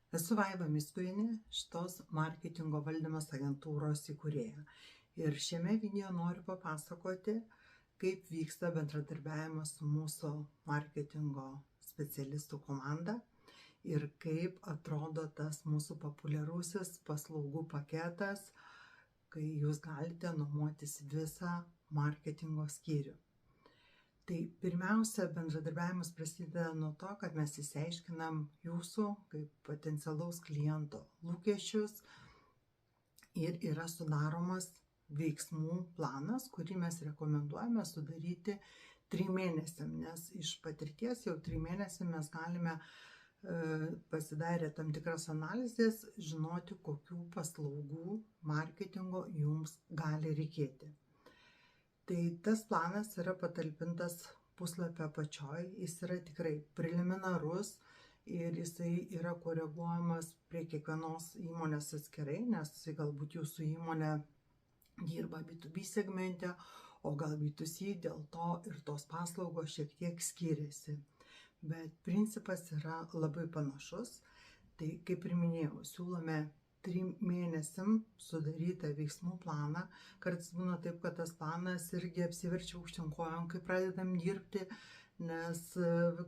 Esu Vaiva Miskuvienė, šitos marketingo valdymas agentūros įkūrėja. Ir šiame video noriu papasakoti, kaip vyksta bendradarbiavimas su mūsų marketingo specialistų komanda ir kaip atrodo tas mūsų populiarusis paslaugų paketas, kai jūs galite nuomotis visą marketingo skyrių. Tai pirmiausia, bendradarbiavimas prasideda nuo to, kad mes išsiaiškinam jūsų kaip potencialaus kliento lūkesčius ir yra sudaromas veiksmų planas, kurį mes rekomenduojame sudaryti 3 mėnesiam, nes iš patirties jau 3 mėnesiam mes galime pasidarę tam tikras analizės žinoti, kokių paslaugų marketingo jums gali reikėti. Tai tas planas yra patalpintas puslapio apačioj, jis yra tikrai preliminarus ir jisai yra koreguojamas prie kiekvienos įmonės atskirai, nes galbūt jūsų įmonė dirba B2B segmente, o gal B2C, dėl to ir tos paslaugos šiek tiek skiriasi. Bet principas yra labai panašus. Tai kaip ir minėjau, siūlome 3 mėnesiam sudarytą veiksmų planą. Kartais būna taip, kad tas planas irgi apsiverčia aukštyn kojom, kai pradedam dirbti, nes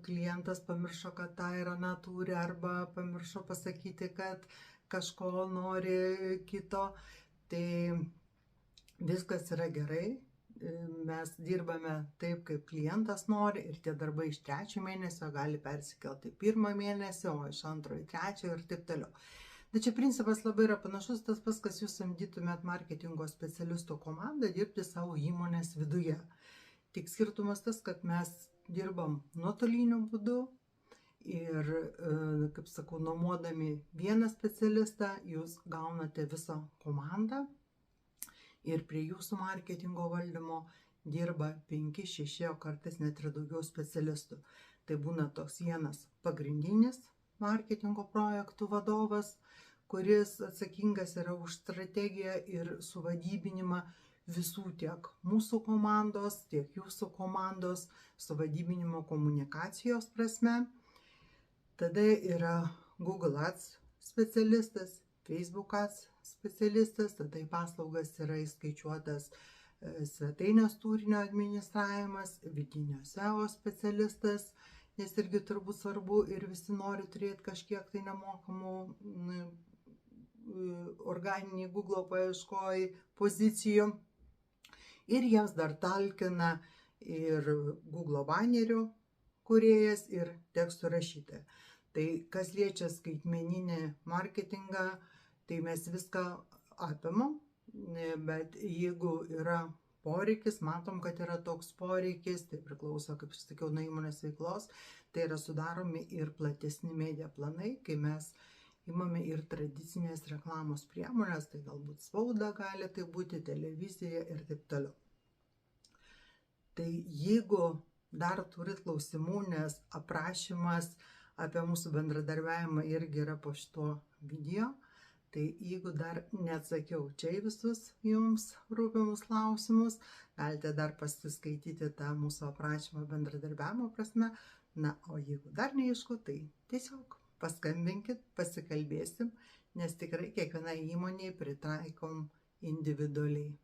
klientas pamiršo, kad tą ir aną turi, arba pamiršo pasakyti, kad kažko nori kito. Tai viskas yra gerai. Mes dirbame taip, kaip klientas nori ir tie darbai iš 3 mėnesio gali persikelti į 1 mėnesį, o iš 2 į 3 ir taip toliau. Bet čia principas labai yra panašus, tas pats, kas jūs samdytumėt marketingo specialistų komandą dirbti savo įmonės viduje. Tik skirtumas tas, kad mes dirbam nuotoliniu būdu ir, kaip sakau, nuomodami vieną specialistą, jūs gaunate visą komandą ir prie jūsų marketingo valdymo dirba 5, 6, o kartais net ir daugiau specialistų. Tai būna toks vienas pagrindinis marketingo projektų vadovas, kuris atsakingas yra už strategiją ir suvadybinimą visų tiek mūsų komandos, tiek jūsų komandos suvadybinimo komunikacijos prasme. Tada yra Google Ads specialistas, Facebook Ads specialistas, tada į paslaugas yra įskaičiuotas svetainės turinio administravimas, vidinio SEO specialistas, nes irgi turbūt svarbu ir visi nori turėti kažkiek tai nemokamų organiniai Google paieškoj pozicijų. Ir jiems dar talkina ir Google banerių kūrėjas ir tekstų rašytoja. Tai kas liečia skaitmeninį marketingą, tai mes viską apimam, bet jeigu yra poreikis, matom, kad yra toks poreikis, tai priklauso, kaip sakiau, nuo įmonės veiklos, tai yra sudaromi ir platesni media planai, kai mes imame ir tradicinės reklamos priemonės, tai galbūt spauda gali tai būti, televizija ir taip toliau. Tai jeigu dar turit klausimų, nes aprašymas apie mūsų bendradarbiavimą irgi yra po šituo video, tai jeigu dar neatsakiau čia į visus jums rūpimus klausimus, galite dar pasiskaityti tą mūsų aprašymą bendradarbiavimo prasme. Na, o jeigu dar neaišku, tai tiesiog paskambinkit, pasikalbėsim, nes tikrai kiekvienai įmonei pritaikom individualiai.